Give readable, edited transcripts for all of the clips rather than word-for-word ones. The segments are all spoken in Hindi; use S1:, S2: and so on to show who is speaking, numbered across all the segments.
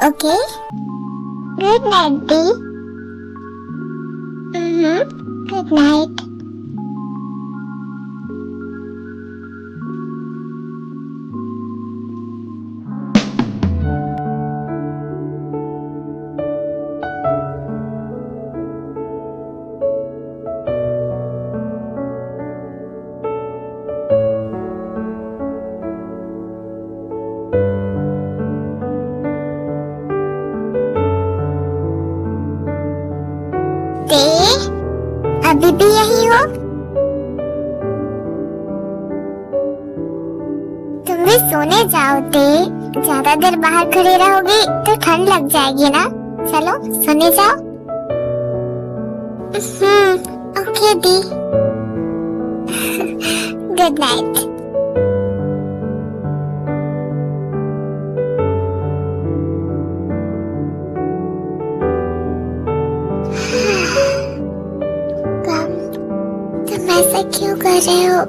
S1: ओके। गुड नाइट दी। Good night. अभी भी यही हो? तुम भी सोने जाओ ते। ज्यादा देर बाहर खड़ी रहोगी तो ठंड लग जाएगी ना। चलो सोने जाओ। ओके दी। Good night. तुम ऐसा क्यों कर रहे हो?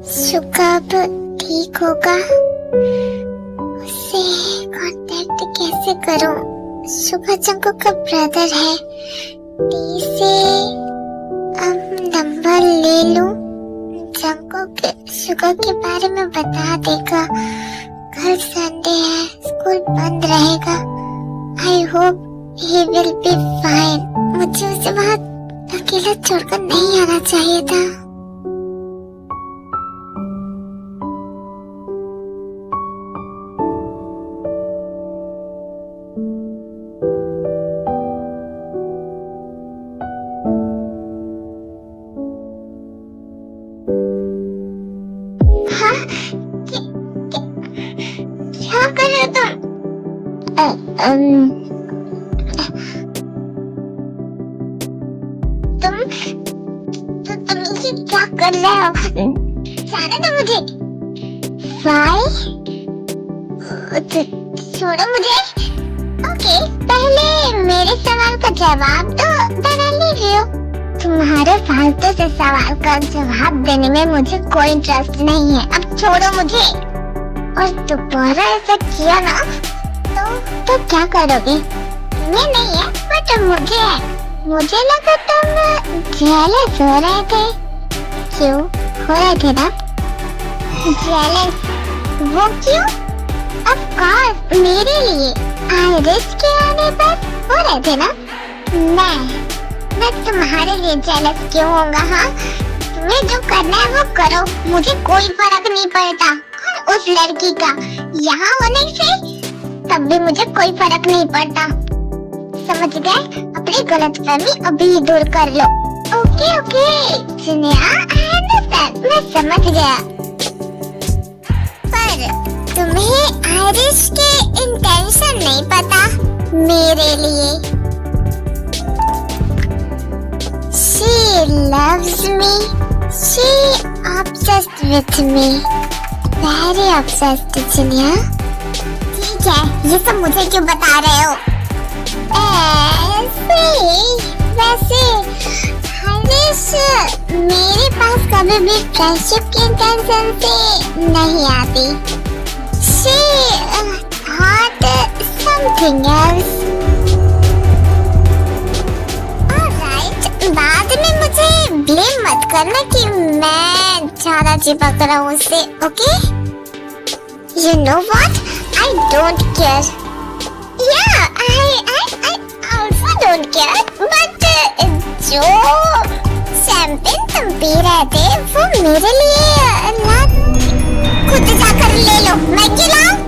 S1: शुका अब ठीक होगा? उससे कांटेक्ट कैसे करूं? शुका जंको का ब्रदर है। डी से नंबर ले लूं। जंको के शुका के बारे में बता देगा। कल संडे है, स्कूल बंद रहेगा। I hope he will be fine. मुझे उसे वहाँ अकेला छोड़कर नहीं आना चाहिए था। क्या कर रहे हो तुम ये क्या कर रहे हो? जाने दो मुझे। छोड़ो मुझे। ओके, पहले मेरे सवाल का जवाब दो, then I'll leave you। तुम्हारे फालतू से सवाल का जवाब देने में मुझे कोई इंटरेस्ट नहीं है। अब छोड़ो मुझे। और दोबारा ऐसा किया ना तो क्या करोगे? मैं नहीं है बट मुझे है। मुझे लगा तुम जेलस हो रहे थे। क्यों हो रहे थे ना? जेलस? वो क्यों? ऑफ कोर्स मेरे लिए आइरिस के आने पर हो रहे थे ना? मैं तुम्हारे लिए जेलस क्यों होगा? हाँ, तुम्हें जो करना है वो करो, मुझे कोई फर्क नहीं पड़ता। और उस लड़की का यहाँ होने से तब भी मुझे कोई फर्क नहीं पड़ता। समझ गए? अपनी गलतफहमी अभी ही दूर कर लो। ओके सुनिया, मैं समझ गया। पर तुम्हें आइरिश के इंटेंशन नहीं पता मेरे लिए। She loves me. She obsessed with me. Very obsessed, चिनिया। ठीक है, ये सब मुझे क्यों बता रहे हो? वैसे आइरिश मेरे पास कभी भी फ्रेंडशिप के इंटेंशन से नहीं आती। She thought something else. बाद में मुझे ब्लेम मत करना कि मैं ज्यादा चिपक रहा हूँ उससे, okay? You know what? I don't care. Yeah, I also don't care. But जो शैम्पेन तुम पी रहे थे वो मेरे लिए ना, खुद जाकर ले लो। मैं क्यों लाऊं?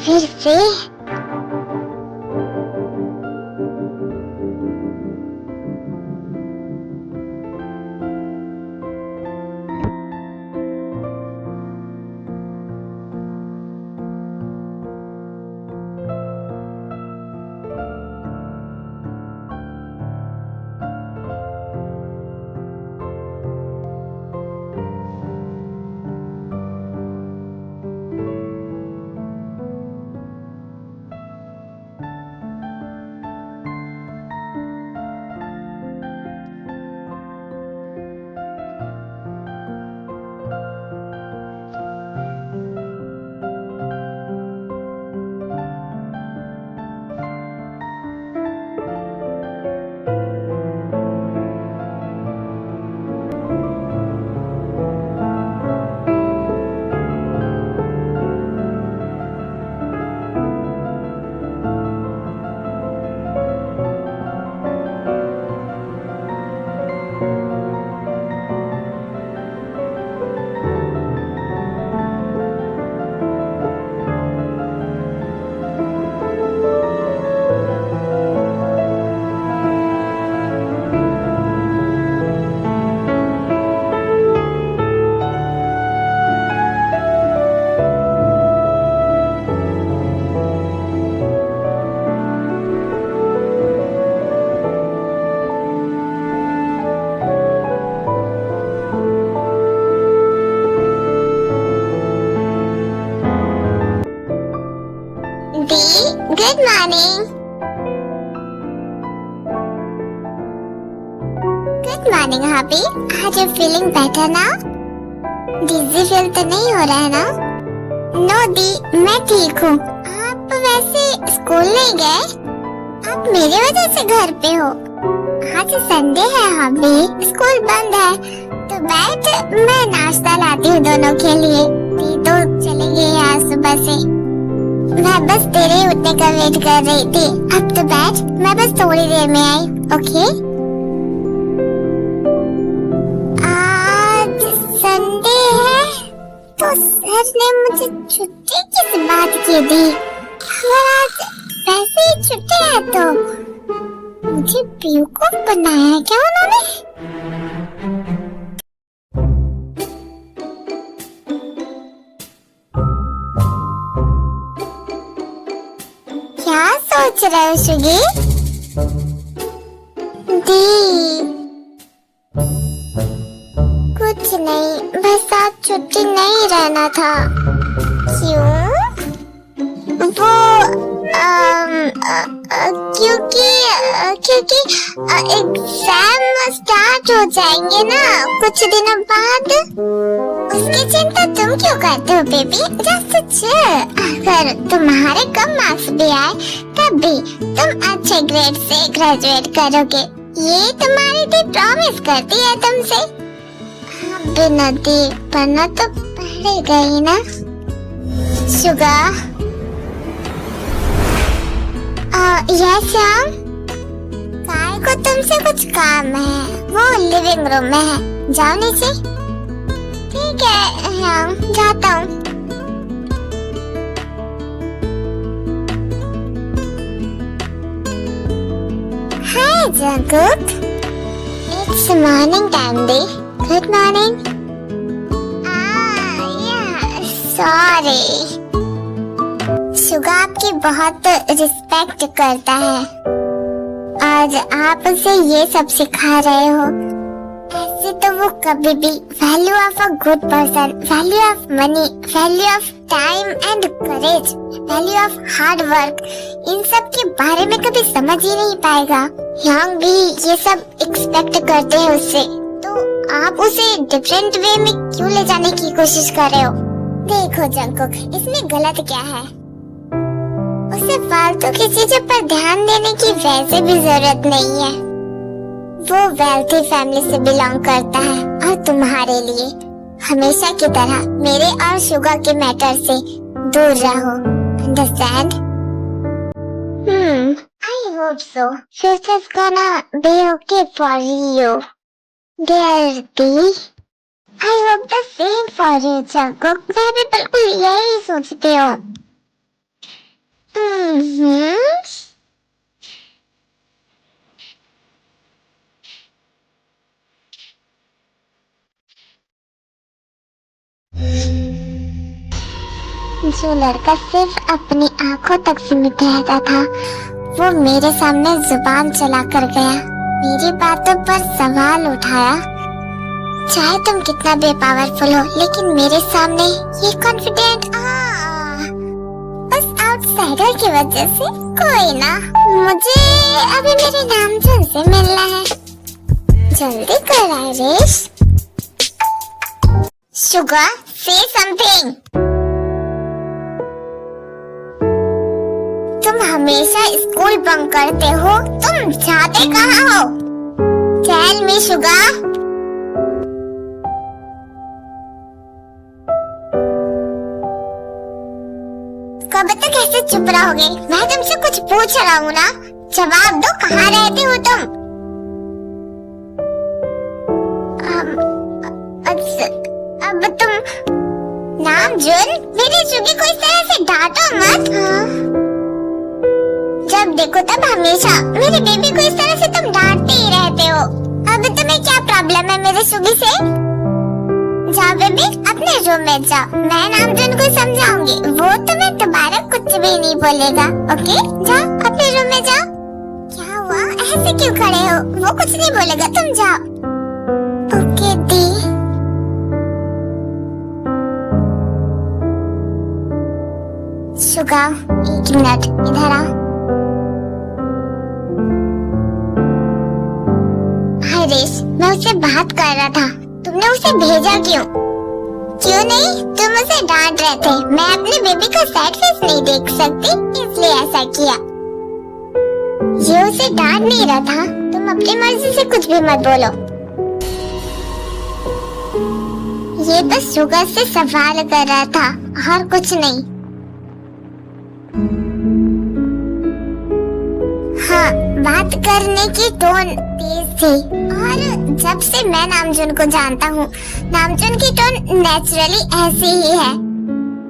S1: फिर से good morning. Good morning hubby, are you feeling better now? Dizzy feel तो नहीं हो रहा है ना? नो दी, मैं ठीक हूँ। आप वैसे स्कूल नहीं गए? आप मेरी वजह से घर पे हो। आज संडे है हबी, स्कूल बंद है, तो बैठ, मैं नाश्ता लाती हूँ दोनों के लिए। दी तो चले गए आज सुबह से। मैं बस तेरे उठने का वेट कर रही थी। अब तो बैठ, मैं बस थोड़ी देर में आई, ओके? आज संडे है तो सर ने मुझे छुट्टी किस बात की दी? अगर आज वैसे ही छुट्टी है तो मुझे बेवकूफ बनाया है क्या उन्होंने? क्या सोच रहे हो शुगी? दी कुछ नहीं, बस आज छुट्टी नहीं रहना था। क्यों? वो क्योंकि एग्जाम स्टार्ट हो जाएंगे ना कुछ दिनों बाद। उसकी चिंता तुम क्यों करते हो बेबी? Just chill. अगर तुम्हारे कम मार्क्स भी आए तब भी तुम अच्छे ग्रेड से ग्रेजुएट करोगे, ये तुम्हारी दी प्रॉमिस करती है तुमसे। बिना दी पढ़ना तो पड़ेगा ही ना शुगर। यस श्याम, काय को तुमसे कुछ काम है, वो लिविंग रूम में है, जाओ नीचे। ठीक है श्याम, जाता हूँ। Hi Jungkook, it's morning time दी। Good morning. सॉरी, शुगा आपकी बहुत रिस्पेक्ट करता है और आप उसे ये सब सिखा रहे हो। ऐसे तो वो कभी भी value of a good person, value of money, value of time and courage, value of hard work, इन सब के बारे में कभी समझ ही नहीं पाएगा। यंग भी ये सब एक्सपेक्ट करते हैं उससे, तो आप उसे डिफरेंट वे में क्यों ले जाने की कोशिश कर रहे हो? देखो जंकुक, इसमें गलत क्या है? उसे फालतू की चीजों पर ध्यान देने की वैसे भी जरूरत नहीं है। वो वेल्थी फैमिली से बिलोंग करता है और तुम्हारे लिए हमेशा की तरह मेरे और शुगर के मैटर से दूर रहो। Understand? I hope so. Future's gonna be okay for you, dear D. I hope the same for you, Jungkook. मैं भी बिल्कुल यही सोचती हूँ। जो लड़का सिर्फ अपनी आंखों तक सीमित रहता था, वो मेरे सामने जुबान चलाकर गया, मेरी बातों पर सवाल उठाया। चाहे तुम कितना बेपावरफुल हो, लेकिन मेरे सामने ये कॉन्फिडेंट बस आउटसाइडर की वजह से। कोई ना, मुझे अभी मेरे नामजन से मिलना है। जल्दी कर आयरिश। शुगर, से समथिंग। तुम हमेशा स्कूल बंक करते हो, तुम जाते कहाँ हो? Tell me sugar. कब तक ऐसे चुप रहोगे? मैं तुमसे कुछ पूछ रहा हूँ ना, जवाब दो। कहाँ रहते हो तुम? अब तुम नामजुन, मेरी शुगी को इस तरह से डांटो मत। जब देखो तब हमेशा मेरी बेबी को इस तरह से तुम डांटते ही रहते हो। अब तुम्हें क्या प्रॉब्लम है मेरे शुगी से? जाओ बेबी, अपने रूम में जाओ, मैं नामजुन को समझाऊंगी, वो तुम्हें दोबारा कुछ भी नहीं बोलेगा। ओके, जाओ अपने रूम में जाओ। क्या हुआ, ऐसे क्यों खड़े हो? वो कुछ नहीं बोलेगा, तुम जाओ। ओके दी। शुगर शुगा, एक मिनट, इधर आ। हाय रेस, मैं उससे बात कर रहा था। तुमने उसे भेजा क्यों? क्यों नहीं, तुम उसे डांट रहे थे। मैं अपने बेबी का सैड फेस नहीं देख सकती, इसलिए ऐसा किया। ये उसे डांट नहीं रहा था। तुम अपनी मर्जी से कुछ भी मत बोलो। ये बस शुगर से सवाल कर रहा था और कुछ नहीं। हाँ, बात करने की टोन तेज थी और जब से मैं नामजुन को जानता हूँ, नामजुन की टोन नेचुरली ऐसी ही है।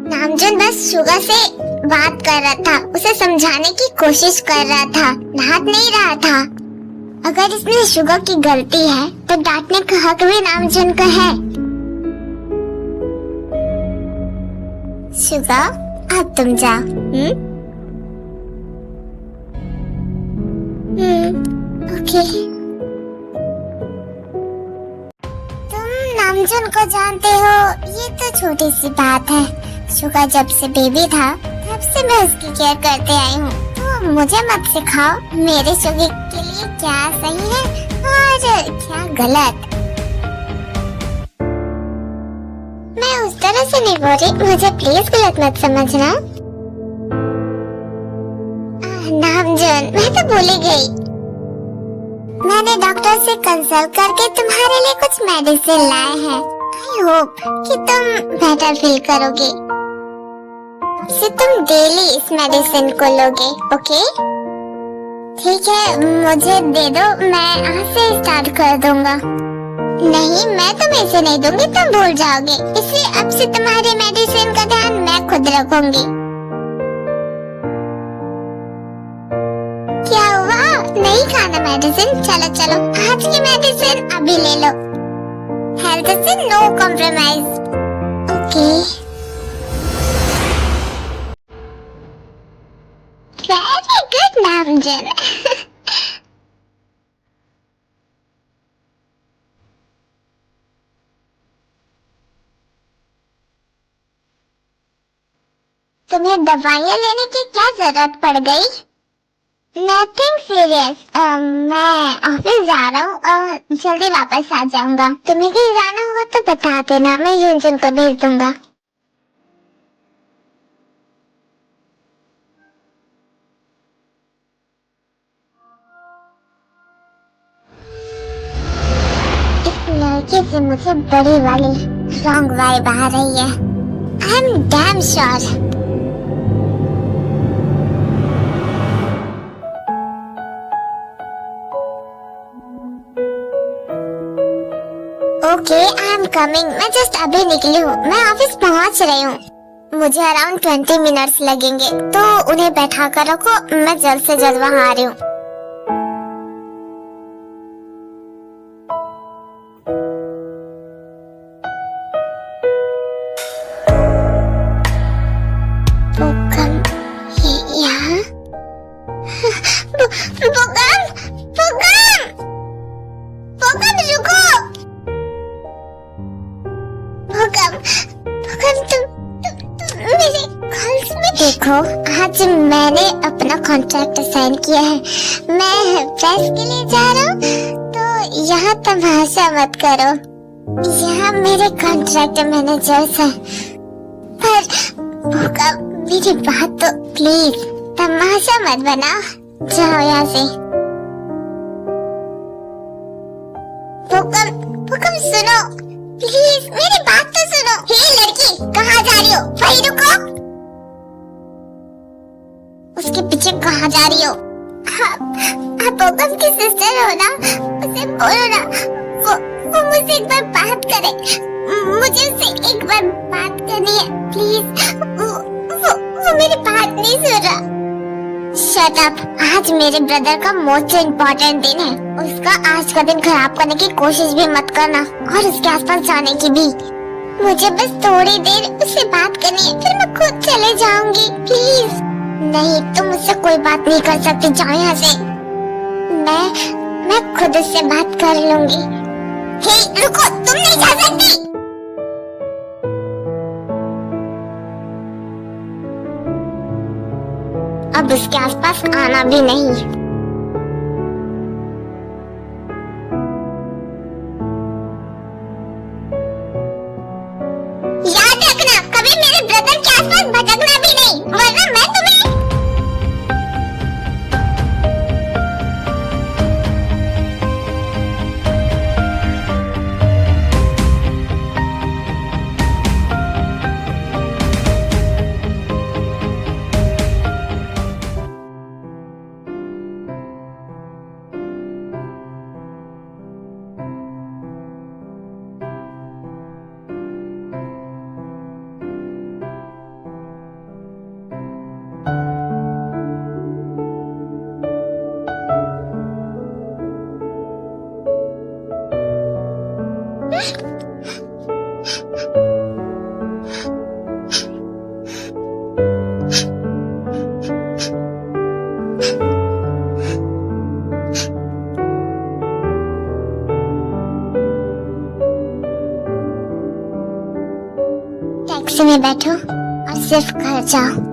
S1: नामजुन बस शुगर से बात कर रहा था, उसे समझाने की कोशिश कर रहा था, डांट नहीं रहा था। अगर इसमें शुगर की गलती है तो डांटने का हक भी नामजुन का है। शुगर, अब तुम जाओ। ओके। तुम नामजुन को जानते हो, ये तो छोटी सी बात है। शुगर जब से बेबी था तब से मैं उसकी केयर करते आई हूँ, तो मुझे मत सिखाओ मेरे शुगर के लिए क्या सही है और क्या गलत। मैं उस तरह से नहीं बोल रही, मुझे प्लीज गलत मत समझना। नामजुन, मैं तो भूल ही गई। मैंने डॉक्टर से कंसल्ट करके तुम्हारे लिए कुछ मेडिसिन लाए हैं। आई होप कि तुम बेटर फील करोगे। से तुम डेली इस मेडिसिन को लोगे, ओके? ठीक है, मुझे दे दो, मैं आज से स्टार्ट कर दूंगा। नहीं, मैं तुम्हें इसे नहीं दूंगी, तुम भूल जाओगे। इसलिए अब से तुम्हारी मेडिसिन का ध्यान मैं खुद रखूंगी। क्या हुआ? नहीं खाना मेडिसिन? चलो चलो, आज की मेडिसिन अभी ले लो। हेल्थ से no compromise, okay? Very good Namjoon. तुम्हें दवाइयाँ लेने की क्या जरूरत पड़ गई? Nothing serious. मैं ऑफिस जा रहा हूँ, जल्दी वापस आ जाऊंगा। तुम्हें कहीं जाना होगा तो बता देना, मैं यूनजुन को भेज दूंगा। इस लड़के से मुझे बड़ी वाली रॉन्ग वाइब आ रही है। I am damn sure. Okay, I am coming. मैं जस्ट अभी निकली हूँ, मैं ऑफिस पहुँच रही हूँ। मुझे अराउंड 20 मिनट्स लगेंगे, तो उन्हें बैठा कर रखो, मैं जल्द से जल्द वहाँ आ रही हूँ। देखो, आज मैंने अपना कॉन्ट्रैक्ट साइन किया है। मैं प्रेस के लिए जा रहा हूँ, तो यहाँ तमाशा मत करो। यहाँ मेरे कॉन्ट्रैक्ट मैनेजर्स हैं। पर भूखा, मेरी बात तो प्लीज तमाशा मत बना। जाओ यहाँ से। भूखम सुनो प्लीज, मेरी बात तो सुनो। हे लड़की, कहाँ जा रही हो? वहीं रुको। उसके पीछे कहाँ जा रही हो? आप भूखम की सिस्टर हो ना, उसे बोलो ना वो मुझसे एक बार बात करे। मुझे उससे एक बार बात करनी है, प्लीज। वो मेरी बात नहीं सुन रहा। Shut up. आज मेरे ब्रदर का मोस्ट इम्पोर्टेंट दिन है। उसका आज का दिन खराब करने की कोशिश भी मत करना, और उसके आसपास जाने की भी। मुझे बस थोड़ी देर उससे बात करनी है, फिर मैं खुद चले जाऊंगी। प्लीज। नहीं, तुम मुझसे कोई बात नहीं कर सकती, जाओ यहाँ से। मैं खुद उससे बात कर लूंगी। हे रुको, तुम नहीं जा सकती। अब उसके आसपास आना भी नहीं। याद रखना, कभी मेरे ब्रदर के आसपास भटकना भी नहीं, वरना मैं तुम्हें। टैक्सी में बैठो और सिर्फ घर जाओ।